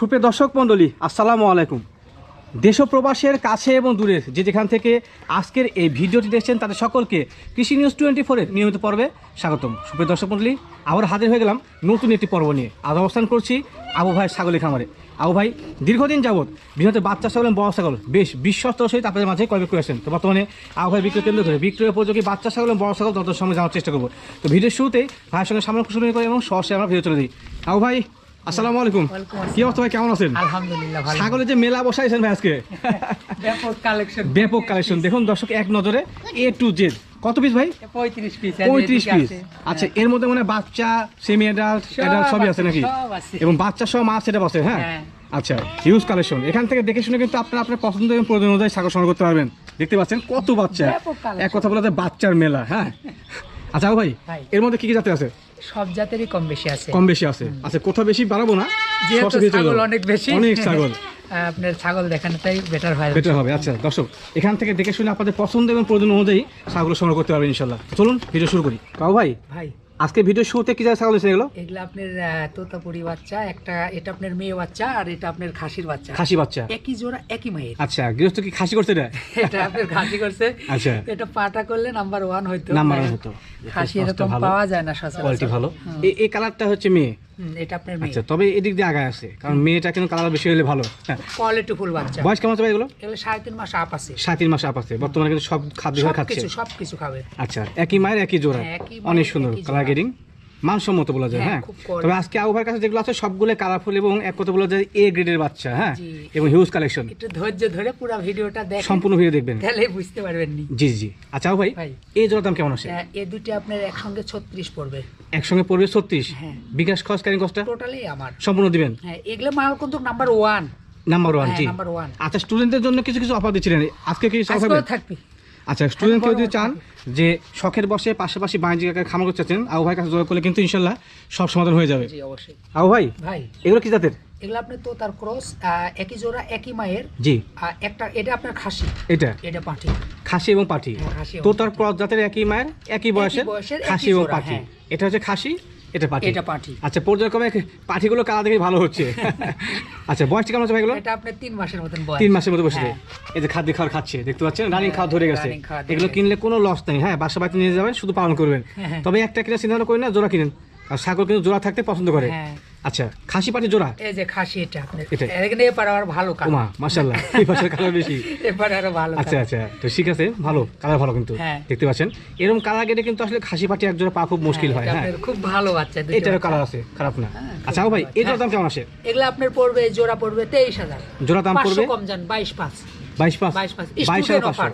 সুপ্রিয় দর্শক মণ্ডলী, আসসালামু আলাইকুম। দেশ ও প্রবাসের কাছে এবং দূরের যেখান থেকে আজকের এই ভিডিওটি দেখছেন তাদের সকলকে কৃষি নিউজ 24-এর নিয়মিত পর্বে স্বাগতম। সুপ্রিয় দর্শক মণ্ডলী, আবার হাজির হয়ে গেলাম নতুন একটি পর্ব নিয়ে। আজ অবস্থান করছি আবু ভাইয়ের ছাগলের খামারে। আবু ভাই দীর্ঘদিন যাবৎ বিভিন্ন বাচ্চা ছাগল এবং বড় ছাগল বেশ বিশ্বস্ত সহিত আপনাদের মাঝে ক্রয় বিক্রয় করেছেন। তো বর্তমানে আবু ভাই বিক্রয় কেন্দ্র ধরে বিক্রয় উপযোগী বাচ্চা ছাগল এবং বড় ছাগল তত সময় জানার চেষ্টা করবো। তো ভিডিওর শুরুতেই ভাইয়ের সঙ্গে সামনে কুশল করে এবং সহসে আমরা ভিডিও চলে দিই। আবু ভাই আসসালামু আলাইকুম। কি অবস্থা ভাই, কেমন আছেন? আলহামদুলিল্লাহ ভালো। ছাগলের যে মেলা বসাইছেন ভাই আজকে, ব্যাপক কালেকশন। দেখুন দর্শক, এক নজরে A to Z। কত পিস ভাই? 35 পিস। 35 পিস। আচ্ছা, এর মধ্যে মানে বাচ্চা, সেমি অ্যাডাল্ট, অ্যাডাল্ট সবই আছে নাকি? এবং বাচ্চা সহ মাছ সেটা আছে। হ্যাঁ, আচ্ছা, হিউজ কালেকশন। এখান থেকে দেখে শুনে কিন্তু আপনার পছন্দ এবং প্রয়োজন অনুযায়ী ছাগল সংগ্রহ করতে পারবেন। দেখতে পাচ্ছেন কত বাচ্চা, এক কথা বলা যায় বাচ্চার মেলা। হ্যাঁ, আচ্ছা ভাই, এর মধ্যে কি কি জাতের আছে? সব জাতেরই কম বেশি আছে। কম বেশি আছে। আচ্ছা, কোথাও বেশি বাড়াবো না, ছাগল অনেক বেশি, অনেক ছাগল। আপনার ছাগল দেখানোটাই বেটার হবে। আচ্ছা দর্শক, এখান থেকে দেখে শুনে আপনাদের পছন্দ এবং প্রয়োজন অনুযায়ী ছাগল সংগ্রহ করতে পারবেন ইনশাল্লাহ। চলুন ভিডিও শুরু করি। বাবু ভাই, আজকে ভিডিও শুরুতে কি ছাগল এসে গেল? এগুলো আপনার তোতাপুরি বাচ্চা, একটা এটা আপনার মেয়ে বাচ্চা, আর এটা আপনার খাসির বাচ্চা। খাসি বাচ্চা একই জোড়া একই মায়ের। আচ্ছা, গৃহস্থ কি খাসি করছে এটা? এটা আপনার খাসি করছে। আচ্ছা, এটা পাটা করলে নাম্বার 1 হইতো। খাসি এরকম পাওয়া যায় না সচরাচর। কোয়ালিটি ভালো। এই কালারটা হচ্ছে মেয়ে। এটা আপনার মেয়ে। আচ্ছা, তবে এদিক দিয়ে আগায় আছে, কারণ মেয়েটা কিন্তু কালার বেশি হলে ভালো। কোয়ালিটি ফুল বাচ্চা। বয়স কেমন আছে ভাই এগুলো? এগুলো 3.5 মাস আপ আছে। 3.5 মাস আপ আছে। বর্তমানে কিন্তু সব খাদ্য খাচ্ছে, সবকিছু খাবে। আচ্ছা, একই মায়ের একই জোড়া, অনেক সুন্দর কালার গ্রেডিং, মানসম্মত বলা যায়। হ্যাঁ, তবে আজকে আবু ভাইয়ের কাছে যেগুলো আছে সবগুলো কালারফুল এবং এক কথা বলা যায় A গ্রেডের বাচ্চা। হ্যাঁ, এবং হিউজ কালেকশন। একটু ধৈর্য ধরে পুরো ভিডিওটা দেখেন, সম্পূর্ণ ভিডিও দেখবেন, তাহলে বুঝতে পারবেন নি। জি জি। আচ্ছা আবু ভাই, এই জোড়ার দাম কেমন আছে? এই দুটো আপনার একসঙ্গে 36 পড়বে। একসঙ্গে পড়বে 36? হ্যাঁ। বিকাশ খরচ ক্যারিং কস্টটা টোটালি আমার সম্পূর্ণ দিবেন? হ্যাঁ, এগুলো মাল কিন্তু নাম্বার 1। জি, নাম্বার 1। আচ্ছা, স্টুডেন্টদের জন্য কিছু অফার দিচ্ছিলেন আজকে, কি থাকবে? আচ্ছা, স্টুডেন্ট কেউ যদি চান যে শখের বসে পাশাপাশি বাণিজ্যিক আকারে খামার করতে চাচ্ছেন, আবু ভাইয়ের কাছে যোগাযোগ করলে কিন্তু ইনশাল্লাহ সব সমাধান হয়ে যাবে। জি অবশ্যই। আবু ভাই, এগুলো কি জাতের? এগুলো আপনার তোতার ক্রস, একই জোড়া একই মায়ের। জি। একটা এটা আপনার খাসি, এটা পাঠি। খাসি এবং পাঠি, তোতার ক্রস জাতের, একই মায়ের একই বয়সের খাসি এবং পাঠি। এটা হচ্ছে খাসি, এটা পাঠি। আচ্ছা, পর্যায়ক্রমে পাঠিগুলো কালা দেখে ভালো হচ্ছে। আচ্ছা, বয়সটা কেমন আছে ভাইগুলো? এটা আপনার 3 মাসের মতন বয়স। 3 মাসের মতো বসে এই যে খাদ্য খাওয়ার খাচ্ছে, দেখতে পাচ্ছেন রানিং খাওয়া ধরে গেছে। এগুলো কিনলে কোনো লস নেই। হ্যাঁ, বাসা বাড়িতে নিয়ে যাবেন, শুধু পালন করবেন। তবে একটা কিনে চিন্তা করেন না, জোড়া কিনেন, আর ছাগল কিন্তু জোড়া থাকতে পছন্দ করে। আচ্ছা, খাসি পাটি জোড়া, এই যে খাসি, এটা আপনার এখানে এপারে আর ভালো কালার। ওমা মাশাআল্লাহ, এই পাশের কালার বেশি, এপারে আরো ভালো। আচ্ছা আচ্ছা, তো ঠিক আছে, ভালো কালার, ভালো কিন্তু দেখতে পাচ্ছেন এরকম কালার গেটে কিন্তু আসলে খাসি পাটি এক জোড়া পাওয়া খুব মুশকিল হয়। হ্যাঁ, খুব ভালো বাচ্চা, এটারও কালার আছে, খারাপ না। আচ্ছা ভাই, এই জোড়া দাম কেমন আছে? এগুলা আপনার পড়বে, জোড়া পড়বে 23,000। জোড়া দাম পড়বে কম জান 22,500।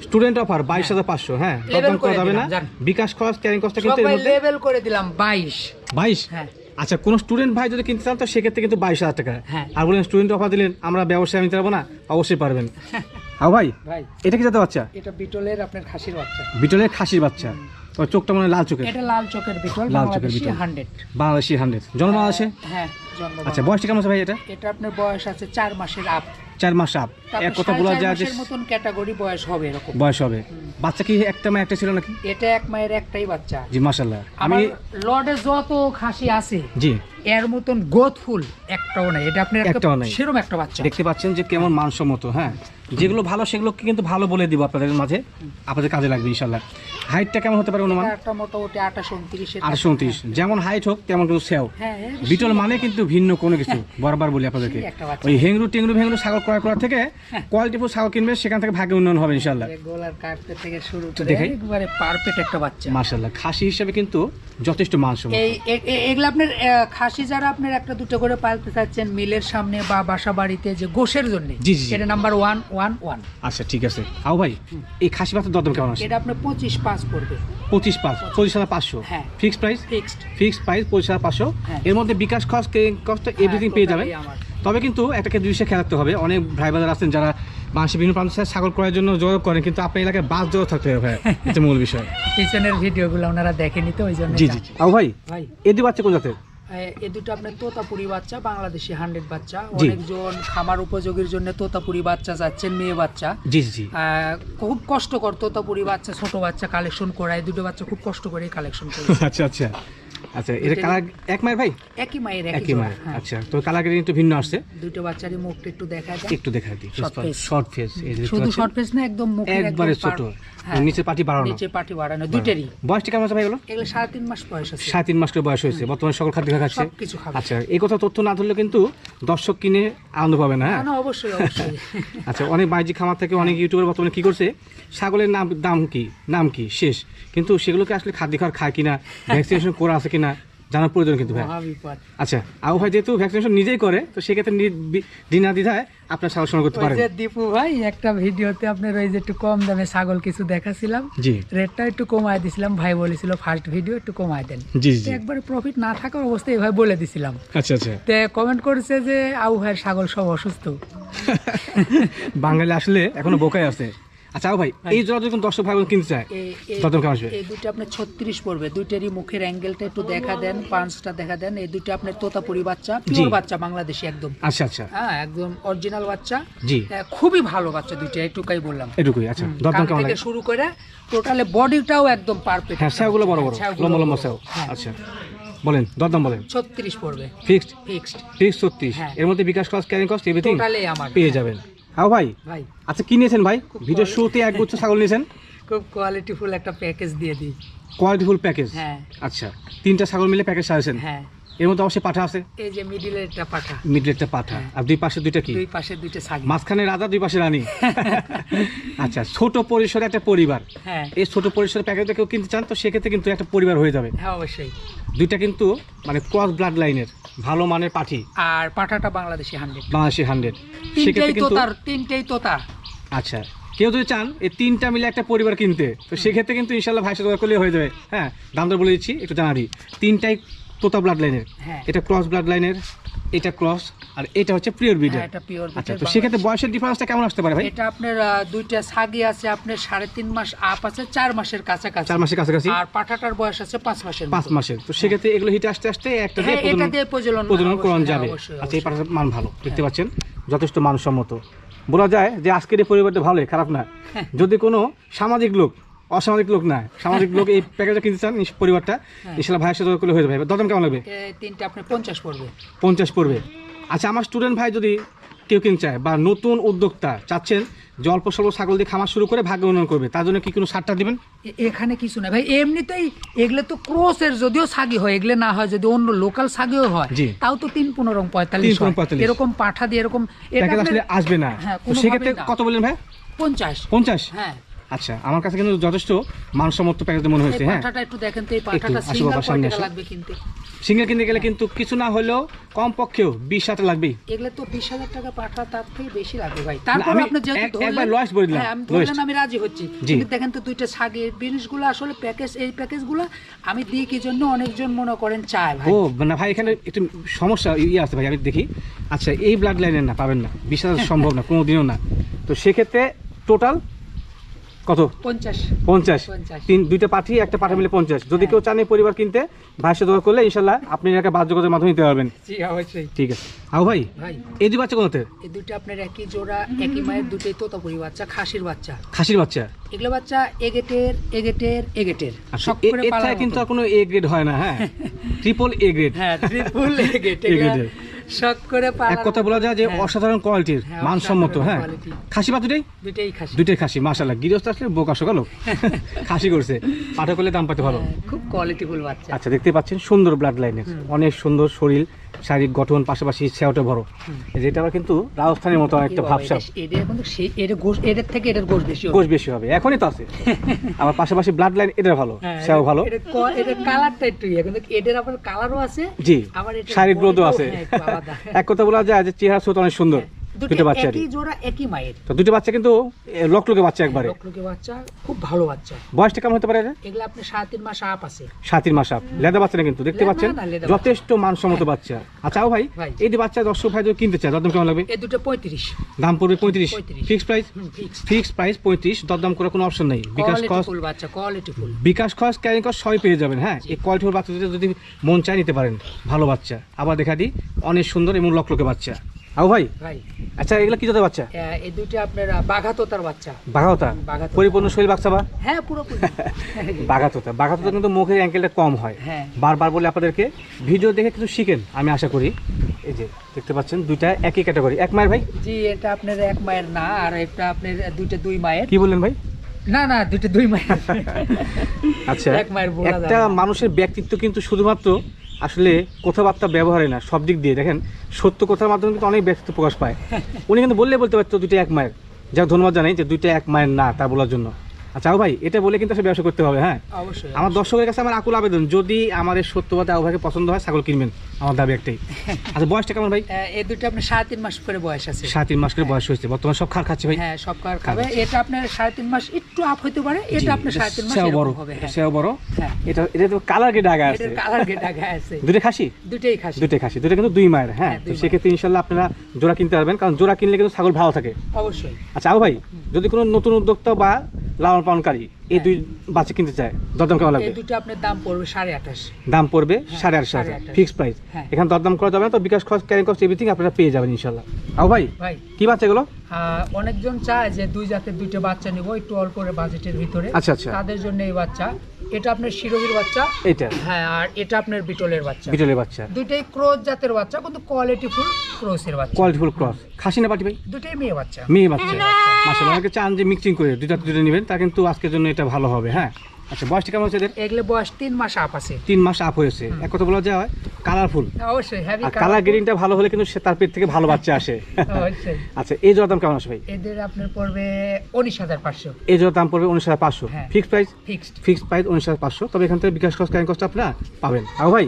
Student offer 22,500। হ্যাঁ, দাম করা যাবে না। বিকাশ খরচ ক্যারিং কস্টটা কিন্তু এর মধ্যে লেভেল করে দিলাম 22। হ্যাঁ, আচ্ছা, কোন স্টুডেন্ট ভাই যদি কিনতে চান তো সেক্ষেত্রে কিন্তু 22,000 টাকা। আর বলেন স্টুডেন্ট অফার দিলেন, আমরা ব্যবসায় নিতে পারবো না? অবশ্যই পারবেন। হ্যাঁ ভাই, এটা কি জাতের বাচ্চা? এটা বিটলের আপনার খাসির বাচ্চা। বিটলের খাসির বাচ্চা। ওই চোখটা মানে লাল চোখের। এটা লাল চোখের বিটল, বাংলাদেশি 100। বাংলাদেশি 100, জন্ম আছে? হ্যাঁ, জন্ম। আচ্ছা, বয়সটা কেমন আছে ভাই? এটা আপনার বয়স আছে 4 মাসের আপ। 4 মাস আপ, এক কথা বলা যায় যে মতন ক্যাটাগরি বয়স হবে, এরকম বয়স হবে। বাচ্চা কি একটা মায়ের একটা ছিল নাকি? এটা এক মায়ের একটাই বাচ্চা। জি মাশাআল্লাহ। আমি লর্ডে যত খাসি আছে, জি, এর মতন গোথফুল একটাও নাই। এটা আপনার একটা সেরকম একটা বাচ্চা। দেখতে পাচ্ছেন যে কেমন মানসম্মত। হ্যাঁ, যেগুলো ভালো সেগুলো কিন্তু ভালো বলে দিব আপনাদের মাঝে, আপনাদের কাজে লাগবে ইনশাআল্লাহ। হাইটটা কেমন হতে পারে অনুমান? একটা মোটামুটি 28-29। যেমন হাইট হোক তেমন কিন্তু সেও। বিটল মানে কিন্তু ভিন্ন কোনো কিছু, বারবার বলি আপনাদেরকে। ওই হেংরু ছাগল ক্রয় করার থেকে কোয়ালিটিফুল ছাগল কিনবে, সেখান থেকে ভাগ্য উন্নয়ন হবে ইনশাআল্লাহ। গোলার কার্পেট থেকে শুরু করে একবারে পারফেক্ট একটা বাচ্চা মাশাআল্লাহ। খাসি হিসেবে কিন্তু যথেষ্ট মানসম্মত। এগুলো আপনার খাসি যারা আপনার একটা দুটো করে পালতে চাচ্ছেন মিলের সামনে বা বাসা বাড়িতে, যে গোশের জন্য, এটা নাম্বার 111। আচ্ছা, ঠিক আছে। আও ভাই, এই খাসি বাচ্চার দরদাম কেমন আছে? এটা আপনার 25,500 পড়বে। 25,500। হ্যাঁ, ফিক্সড প্রাইস। Fixed price 25,500। এর মধ্যে বিকাশ খরচ কষ্ট এভরিথিং পেয়ে যাবেন। তবে কিন্তু একটাকে দুই খেয়াল রাখতে হবে, অনেক ভাই বাজার আছেন যারা মানুষের বিভিন্ন প্রান্ত ছাগল ক্রয়ের জন্য যোগাযোগ করেন, কিন্তু আপনার এলাকায় বাস যোগাযোগ থাকতে হবে। এটা মূল বিষয়। পিছনের ভিডিওগুলো ওনারা দেখেনি তো, ওই জন্য। জি জি। আও ভাই, এই দুই বাচ্চা কোন জাতের? এই দুটো আপনার তোতাপুরি বাচ্চা, বাংলাদেশি 100 বাচ্চা। অনেকজন খামার উপযোগীর জন্য তোতাপুরি বাচ্চা চাচ্ছেন, মেয়ে বাচ্চা। জি জি। খুব কষ্টকর তোতাপুরি বাচ্চা, ছোট বাচ্চা কালেকশন করায়। দুটো বাচ্চা খুব কষ্ট করে কালেকশন করে। আচ্ছা আচ্ছা। আচ্ছা এটা কালার এক মায়ের ভাই? একই মায়ের একই মায়ের। আচ্ছা তো কালার একটু ভিন্ন আসছে। দুটো বাচ্চারই মুখটা একটু দেখা যায়, একটু দেখা দিই। শর্ট ফেস, এই যে শুধু শর্ট ফেস না, একদম মুখের একবারে ছোট, নিচে পাটি বাড়ানো। নিচে পাটি বাড়ানো দুইটারই। বয়সটা কেমন আছে ভাই এগুলো? এগুলো 3.5 মাস বয়স আছে। 3.5 মাস করে বয়স হয়েছে, বর্তমানে সকল খাদ্য খাচ্ছে। সবকিছু খাবে। আচ্ছা এই কথা তথ্য না ধরলে কিন্তু দর্শক কিনে আনন্দ পাবে না। না অবশ্যই অবশ্যই। আচ্ছা অনেক বাণিজ্যিক খামার থেকে অনেক ইউটিউবার বর্তমানে কি করছে, ছাগলের নাম কি শেষ, কিন্তু সেগুলোকে আসলে খাদ্য খাওয়ার খায় কিনা, ভ্যাকসিনেশন করা আছে কিনা জানার প্রয়োজন কিন্তু ভাই। আচ্ছা আবু ভাই যেহেতু ভ্যাকসিনেশন নিজেই করে, তো সেক্ষেত্রে দিনা দ্বিধায় আপনার ছাগল সংগ্রহ করতে পারেন। দীপু ভাই একটা ভিডিওতে আপনার ওই যে একটু কম দামে ছাগল কিছু দেখাছিলাম, জি রেটটা একটু কমায় দিছিলাম, ভাই বলেছিল ফার্স্ট ভিডিও একটু কমায় দেন। জি জি একবারে প্রফিট না থাকার অবস্থায় এভাবে বলে দিছিলাম। আচ্ছা আচ্ছা তে কমেন্ট করেছে যে আবু ভাইয়ের ছাগল সব অসুস্থ। বাঙালি আসলে এখনো বোকাই আছে। আচ্ছা ভাই এই জোড়া যদি দর্শক ভাই কিনতে চায় তখন কেমন আসবে? এই দুটো আপনার 36 পড়বে, দুইটারই মুখের অ্যাঙ্গেলটা একটু দেখা দেন, পাঁচটা দেখা দেন। এই দুটো আপনার তোতাপুরি বাচ্চা, পিওর বাচ্চা বাংলাদেশি একদম। আচ্ছা আচ্ছা হ্যাঁ একদম অরিজিনাল বাচ্চা, জি খুবই ভালো বাচ্চা দুইটা, একটুকাই বললাম এটুকুই। আচ্ছা দরদাম কেমন লাগে? শুরু করে টোটালে বডিটাও একদম পারফেক্ট। হ্যাঁ সেগুলো বড় বড় লম্বা লম্বা সেও। আচ্ছা বলেন দরদাম বলেন। 36 পড়বে ফিক্সড? ফিক্সড 36। এর মধ্যে বিকাশ cost, carrying cost everything totally আমার পেয়ে যাবেন। হ্যাঁ ভাই ভাই আচ্ছা কি নিয়েছেন ভাই? ভিডিও শুরুতে এক গুচ্ছ ছাগল নিয়েছেন, খুব কোয়ালিটিফুল একটা প্যাকেজ দিয়ে দিই। কোয়ালিটিফুল প্যাকেজ? হ্যাঁ আচ্ছা 3টা ছাগল মিলে প্যাকেজ সাজেছেন। হ্যাঁ এর মধ্যে অবশ্যই পাঠা আছে, এই যে মিডিলের একটা পাঠা, মিডলেরটা পাঠা, আর দুই পাশে দুইটা কি? দুই পাশে দুইটা ছাগল, মাঝখানে রাজা, দুই পাশে রানী। আচ্ছা ছোট পরিসরে একটা পরিবার, হ্যাঁ এই ছোট পরিসরে প্যাকেজটা কেউ কিনতে চান তো সেক্ষেত্রে কিন্তু একটা পরিবার হয়ে যাবে। হ্যাঁ অবশ্যই। দুইটা কিন্তু মানে ক্রস ব্লাড লাইনের ভালো মানের পাঠি, আর পাঠাটা বাংলাদেশি 100, বাংলাদেশি 100। সেক্ষেত্রে কিন্তু তিনটেই তোতা। আচ্ছা কেউ যদি চান এই 3টা মিলে একটা পরিবার কিনতে, তো সেক্ষেত্রে কিন্তু ইনশাল্লাহ ভাইসা দরকার করলে হয়ে যাবে। হ্যাঁ দাম দর বলে দিচ্ছি একটু জানাবি। 3টাই তোতা ব্লাড লাইনের, এটা ক্রস ব্লাড লাইনের, এটা ক্রস, আর এটা হচ্ছে পিওর ব্রিডার। এটা পিওর। আচ্ছা তো সেক্ষেত্রে বয়সের ডিফারেন্সটা কেমন আসতে পারে ভাই? এটা আপনার দুইটা ছাগি আছে আপনার 3.5 মাস আপ আছে, 4 মাসের কাছাকাছি, 4 মাসের কাছাকাছি, আর পাঠাটার বয়স আছে 5 মাসের। 5 মাসের। তো সেক্ষেত্রে এগুলো হিটে আসতে আসতে একটা দিয়ে প্রজনন করণ যাবে। আচ্ছা এই পাঠার মান ভালো, দেখতে পাচ্ছেন যথেষ্ট মানসম্মত। বলা যায় যে আজকের এই পরিবারটা ভালোই, খারাপ না। যদি কোনো সামাজিক লোক, অসামাজিক লোক না, সামাজিক লোক এই প্যাকেজটা কিনতে চান পরিবারটা, ইনশাআল্লাহ ভাইয়ের সাথে করলে হয়ে যাবে। দাম কেমন লাগবে? 3টা আপনার 50 পড়বে। 50 পড়বে। আচ্ছা আমার স্টুডেন্ট ভাই যদি কেউ কিনতে চায় বা নতুন উদ্যোক্তা চাচ্ছেন যে অল্প স্বল্প ছাগল দিয়ে খামার শুরু করে ভাগ্য উন্নয়ন করবে, তার জন্য কি কোনো ছাড়টা দিবেন? এখানে কিছু না ভাই, এমনিতেই এগুলো তো ক্রসের যদিও ছাগি হয়, এগুলো না হয় যদি অন্য লোকাল ছাগিও হয় তাও তো 3-15-45 এরকম পাঠা দিয়ে এরকম প্যাকেজ আসলে আসবে না। তো সেক্ষেত্রে কত বললেন ভাই? 50। হ্যাঁ আচ্ছা আমার কাছে কিন্তু যথেষ্ট মানসম্মত প্যাকেজ মনে হয়েছে। হ্যাঁ পাঠাটা একটু দেখেন তো, এই পাঠাটা সিঙ্গেল কত টাকা লাগবে কিনতে? সিঙ্গেল কিনতে গেলে কিন্তু কিছু না হলেও কম পক্ষেও 20,000 লাগবে। এগুলো তো 20,000 টাকা পাঠা, তার থেকে বেশি লাগবে ভাই। তারপর আপনি যেহেতু একবার লস বলে দিলাম, আমি ধরলেন আমি রাজি হচ্ছি, কিন্তু দেখেন তো দুইটা ছাগের জিনিসগুলো আসলে প্যাকেজ, এই প্যাকেজগুলো আমি দিই কি জন্য অনেকজন মনে করেন চায় ভাই। ও না ভাই এখানে একটু সমস্যা আছে ভাই, আমি দেখি। আচ্ছা এই ব্লাড লাইনের না, পাবেন না, 20,000 সম্ভব না কোনোদিনও না। তো সেক্ষেত্রে টোটাল কত? 50। দুইটা পাঠি একটা পাঠা মিলে 50। যদি কেউ চান এই পরিবার কিনতে, ভাইয়ের সাথে করলে ইনশাল্লাহ আপনি এলাকায় বাধ্যগতের মাধ্যমে নিতে পারবেন। ঠিক আছে। আও ভাই এই দুই বাচ্চা কোনতে? এই দুইটা আপনার একই জোড়া, একই মায়ের, দুটোই তোতাপুরি বাচ্চা, খাসির বাচ্চা। খাসির বাচ্চা? এগুলো বাচ্চা এগেটের সব করে পালা, কিন্তু আর কোনো এ গ্রেড হয় না। হ্যাঁ ট্রিপল এ গ্রেড। হ্যাঁ ট্রিপল এ গ্রেড শখ করে পালা। এক কথা বলা যায় যে অসাধারণ কোয়ালিটির, মানসম্মত। হ্যাঁ খাসি বা দুইটাই খাসি। মাশাআল্লাহ গৃহস্থ আসলে বোকা শোকালো খাসি করছে, পাঠা করলে দাম পাতে ভালো, খুব কোয়ালিটিফুল বাচ্চা। আচ্ছা দেখতে পাচ্ছেন সুন্দর ব্লাড লাইনের, অনেক সুন্দর শরীর, শারীরিক গঠন, পাশাপাশি সেওটা বড়। যেটা আবার কিন্তু রাজস্থানের মতো অনেকটা ভাবসাব। এদের থেকে এটার গোশ বেশি হবে, এখনই তো আছে। আমার পাশাপাশি ব্লাড লাইন এদের ভালো, সেও ভালো। এদের কালারটা একটু কিন্তু এদের আবার কালারও আছে, জি শারীরিক গ্রোথও আছে। এক কথা বলা যায় যে চেহারা ছোট অনেক সুন্দর। দুটো বাচ্চা একই জোড়া, একই মায়ের। তো দুটো বাচ্চা কিন্তু লকলকে বাচ্চা, একবারে লকলকে বাচ্চা, খুব ভালো বাচ্চা। বয়সটা কেমন হতে পারে? এগুলা আপনি 7-3 মাস আপ আছে। 7-3 মাস আপ, লেদা বাচ্চা না কিন্তু, দেখতে পাচ্ছেন যথেষ্ট মানসম্মত বাচ্চা। আচ্ছা ভাই এই যে বাচ্চা দর্শক ভাই যদি কিনতে চায় দরদাম কেমন লাগবে? এই দুটো 35 দাম পড়বে। 35 ফিক্স প্রাইস? ফিক্স প্রাইস 35, দরদাম করার কোনো অপশন নেই। বিকাশ কস্ট, বাচ্চা কোয়ালিটিফুল, বিকাশ কস্ট, ক্যারিং কস্ট সবই পেয়ে যাবেন। হ্যাঁ এই কোয়ালিটিফুল বাচ্চা যদি মন চায় নিতে পারেন, ভালো বাচ্চা। আবার দেখা দিই অনেক সুন্দর এবং লকলকে বাচ্চা। আবু ভাই ভাই আচ্ছা এগুলো কি জাতের বাচ্চা? এই দুইটা আপনার বাঘাতোতার বাচ্চা। বাঘাতোতা পরিপূর্ণ শৈল বাচ্চা বা? হ্যাঁ পুরোপুরি বাঘাতোতা কিন্তু মুখের অ্যাঙ্কেলটা কম হয়। হ্যাঁ বারবার বলে আপনাদেরকে ভিডিও দেখে কিছু শিখেন, আমি আশা করি। এই যে দেখতে পাচ্ছেন দুইটা একই ক্যাটাগরি, এক মায়ের ভাই? জি, এটা আপনার এক মায়ের না, আর এটা আপনার দুইটা দুই মায়ের। কি বললেন ভাই? না না, দুইটা দুই মায়ের। আচ্ছা, এক মায়ের বলা যায় একটা মানুষের ব্যক্তিত্ব কিন্তু শুধুমাত্র আসলে কথাবার্তা ব্যবহারে না, সব দিক দিয়ে দেখেন সত্য কথার মাধ্যমে কিন্তু অনেক ব্যক্তিত্ব প্রকাশ পায়। উনি কিন্তু বললে বলতে পারতো দুইটা এক মায়ের, যা ধন্যবাদ জানাই যে দুইটা এক মায়ের না তা বলার জন্য। আচ্ছা ভাই, এটা বলে কিন্তু আসলে ব্যবসা করতে হবে। হ্যাঁ অবশ্যই। আমার দর্শকের কাছে আমার আকুল আবেদন, যদি আমার এই সত্যবাদী আবু ভাইকে পছন্দ হয় ছাগল কিনবেন, আমার দাবি একটাই। আচ্ছা বয়সটা কেমন ভাই? এই দুটো আপনার 3.5 মাস করে বয়স আছে। 3.5 মাস করে বয়স হয়েছে, বর্তমানে সব খার খাচ্ছে ভাই? হ্যাঁ সব খার খাবে। এটা আপনার 3.5 মাস একটু আপ হতে পারে, এটা আপনার 3.5 মাস বড় হবে। সেও বড়। হ্যাঁ এটা তো কালার গে ডাগা আছে, এটার কালার গে ডাগা আছে। দুটো খাসি? দুটোই খাসি। দুটো কিন্তু দুই মায়ের। হ্যাঁ তো সেক্ষেত্রে ইনশাল্লাহ আপনারা জোড়া কিনতে পারবেন, কারণ জোড়া কিনলে কিন্তু ছাগল ভালো থাকে। অবশ্যই। আচ্ছা আবু ভাই, যদি কোনো নতুন উদ্যোক্তা বা লালন পালনকারী এই দুই বাচ্চা কিনতে চায়, দরদাম কেমন লাগবে? এই দুটো আপনার দাম পড়বে 8.5। দাম পড়বে 8.5 ফিক্স প্রাইস। এখানে দরদাম করা যাবে না, তো বিকাশ খরচ, ক্যারিং কস্ট এভরিথিং আপনারা পেয়ে যাবেন ইনশাল্লাহ। আবু ভাই কি বাচ্চা এগুলো? অনেকজন চায় যে দুই জাতের দুইটা বাচ্চা নিব একটু অল্প বাজেটের ভিতরে। আচ্ছা আচ্ছা, তাদের জন্য এই বাচ্চা। এটা আপনার শিরোহির বাচ্চা, এটা হ্যাঁ, আর এটা আপনার বিটলের বাচ্চা। বিটলের বাচ্চা দুইটাই ক্রস জাতের বাচ্চা, কিন্তু কোয়ালিটিফুল ক্রসের বাচ্চা। কোয়ালিটিফুল ক্রস। খাসি না পাটি ভাই? দুটোই মেয়ে বাচ্চা। মেয়ে বাচ্চা, মাশাআল্লাহ। অনেকে চান যে মিক্সিং করে দুটো নেবেন, তা কিন্তু আজকের জন্য এটা ভালো হবে। হ্যাঁ আচ্ছা, বয়সটা কেমন হচ্ছে এদের? এগুলো বয়স 3 মাস আপ আছে। 3 মাস আপ হয়েছে। এক কথা বলা যায় কালারফুল। অবশ্যই হেভি কালার। কালার গ্রিনটা ভালো হলে কিন্তু তার পেট থেকে ভালো বাচ্চা আসে। অবশ্যই। আচ্ছা এই জোড়া দাম কেমন আসে ভাই? এদের আপনার পড়বে 19,500। এই জোড়া দাম পড়বে 19,500 ফিক্সড প্রাইস? Fixed price 19,500। তবে এখান থেকে বিকাশ খরচ, ক্যারিং কস্ট আপনারা পাবেন। আর ভাই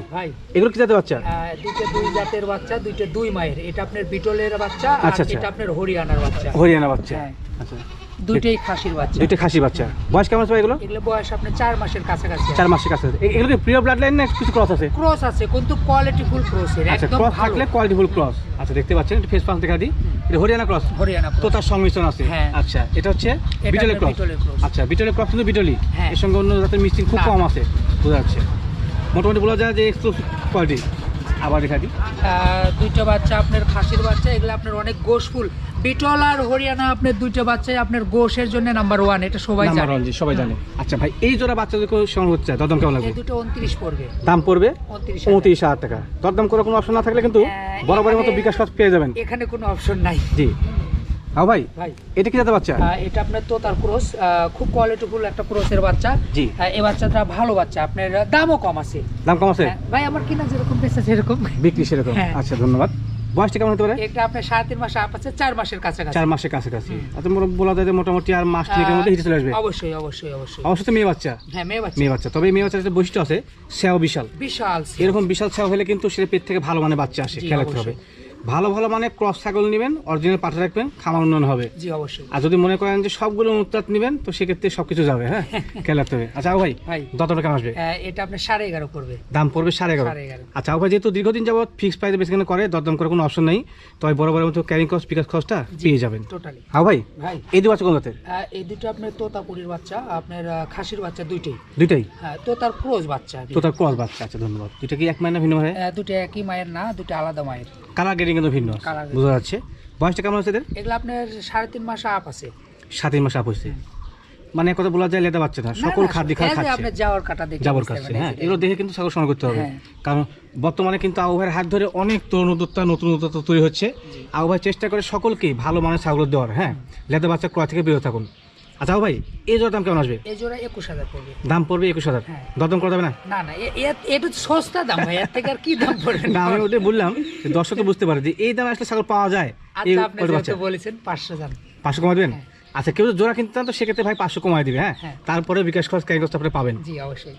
এগুলো কি জাতের বাচ্চা? দুইটা দুই জাতের বাচ্চা, দুইটা দুই মায়ের। এটা আপনার বিটলের বাচ্চা, আর এটা আপনার হরিয়ানার বাচ্চা। হরিয়ানা বাচ্চা। আচ্ছা, দুইটাই খাসির বাচ্চা। দুইটা খাসি বাচ্চা। বয়স কেমন আছে এগুলো? এগুলো বয়স আপনার 4 মাসের কাছাকাছি। 4 মাসের কাছাকাছি। এগুলো কি প্রিয় ব্লাড লাইন না কিছু ক্রস আছে? ক্রস আছে, কিন্তু কোয়ালিটিফুল ক্রসের, একদম ক্রস ভালো। থাকলে কোয়ালিটিফুল ক্রস। আচ্ছা দেখতে পাচ্ছেন, এটা ফেস পাঁচ দেখা দিই, এটা হরিয়ানা ক্রস। হরিয়ানা তো তার সংমিশ্রণ আছে। আচ্ছা এটা হচ্ছে বিটলের ক্রস। আচ্ছা বিটলের ক্রস কিন্তু বিটলি, এর সঙ্গে অন্য জাতের মিক্সিং খুব কম আছে, বোঝা যাচ্ছে। মোটামুটি বলা যায় যে এক্সক্লুসিভ কোয়ালিটি। আবার দেখা দিই, দুইটা বাচ্চা আপনার খাসির বাচ্চা। এগুলো আপনার অনেক গোশফুল। বিটল আর হরিয়ানা আপনার দুইটা বাচ্চাই আপনার গোশের জন্য নাম্বার 1, এটা সবাই জানে। সবাই জানে। আচ্ছা ভাই, এই জোড়া বাচ্চা যদি কোনো সংগ্রহ হচ্ছে দরদাম কেমন লাগবে? এই দুটো 29 পড়বে। দাম পড়বে 29,000 টাকা। দরদাম করার কোনো অপশন না থাকলে কিন্তু বরাবরের মতো বিকাশ খরচ পেয়ে যাবেন। এখানে কোনো অপশন নাই। জি ভাই, এটা কি জাতের বাচ্চা? এটা আপনার তোতার ক্রস, খুব কোয়ালিটিফুল একটা ক্রসের বাচ্চা। জি এই বাচ্চাটা ভালো বাচ্চা, আপনার দামও কম আছে। দাম কম আছে ভাই, আমার কিনা যেরকম বেচা সেরকম বিক্রি সেরকম। আচ্ছা ধন্যবাদ। বয়সটা কেমন হতে পারে? এটা আপনার 3.5 মাস আপ আছে, 4 মাসের কাছাকাছি। 4 মাসের কাছাকাছি। আচ্ছা বলা যায় যে মোটামুটি আর মাস তিনেকের মধ্যে হিটে চলে আসবে। অবশ্যই অবশ্যই অবশ্যই। অবশ্যই মেয়ে বাচ্চা। হ্যাঁ মেয়ে বাচ্চা। মেয়ে বাচ্চা। তবে মেয়ে বাচ্চার একটা বৈশিষ্ট্য আছে, সেও বিশাল। এরকম বিশাল সেও হলে কিন্তু সে পেট থেকে ভালো মানে বাচ্চা আসে, খেয়াল রাখতে হবে। ভালো ভালো মানে ক্রস ছাগল নেবেন, অরিজিনাল পাঠা রাখবেন, খামার উন্নয়ন হবে। জি অবশ্যই। আর যদি মনে করেন যে সবগুলো উত্তাত নেবেন, তো সেক্ষেত্রে সবকিছু যাবে। হ্যাঁ খেয়াল রাখতে হবে। আচ্ছা ভাই দরদামটা কেমন আসবে? এটা আপনার 11.5 পড়বে। দাম পড়বে 11.5। আচ্ছা ভাই, যেহেতু দীর্ঘদিন যাবত ফিক্স প্রাইসে বেশিখানে করে, দরদাম করার কোনো অপশন নেই, তবে বরাবরের মতো ক্যারিং কস্ট, বিকাশ খরচটা পেয়ে যাবেন টোটালি। হ্যাঁ ভাই, এই দুটো বাচ্চা কোন জাতের? এই দুটো আপনার তোতাপুরির বাচ্চা, আপনার খাসির বাচ্চা দুইটাই। হ্যাঁ তোতার ক্রস বাচ্চা। তোতার ক্রস বাচ্চা। আচ্ছা ধন্যবাদ। দুটো কি এক মায়ের না ভিন্ন মায়ের? দুটো একই মায়ের না, দুটো আলাদা মায়ের। কালার গ্রেডিং কিন্তু ভিন্ন, বোঝা যাচ্ছে। বয়সটা কেমন আছে এদের? এগুলো আপনার 3.5 মাস আপ আছে। 3.5 মাস আপ হয়েছে, মানে কথা বলা যায় লেদা বাচ্চা না, সকল খাদ্য খাচ্ছে। আপনি যাওয়ার কাটা দেখে, যাওয়ার কাছে। হ্যাঁ এগুলো দেখে কিন্তু ছাগল সংগ্রহ করতে হবে, কারণ বর্তমানে কিন্তু আবু ভাইয়ের হাত ধরে অনেক তরুণ উদ্যোক্তা, নতুন উদ্যোক্তা তৈরি হচ্ছে। আবু ভাই চেষ্টা করে সকলকেই ভালো মানের ছাগল দেওয়ার। হ্যাঁ লেদা বাচ্চা ক্রয় থেকে বেরোতে থাকুন। আচ্ছা ভাই, এই জোড়ার দাম কেমন আসবে? এই জোড়া 21,000 পড়বে। দাম পড়বে 21,000। দরদাম করা যাবে না? না না, এটা সস্তা দাম ভাই, এর থেকে আর কি দাম পড়বে? না আমি ওটাই বললাম, দর্শক তো বুঝতে পারে যে এই দামে আসলে ছাগল পাওয়া যায়। আচ্ছা আপনি যেটা বলেছেন 500 দাম। 500 কমাই দেবেন? আচ্ছা কেউ জোড়া কিনতে চান তো সেক্ষেত্রে ভাই 500 কমাই দিবে। হ্যাঁ তারপরে বিকাশ খরচ, ক্যারিং কস্ট আপনি পাবেন। জি অবশ্যই।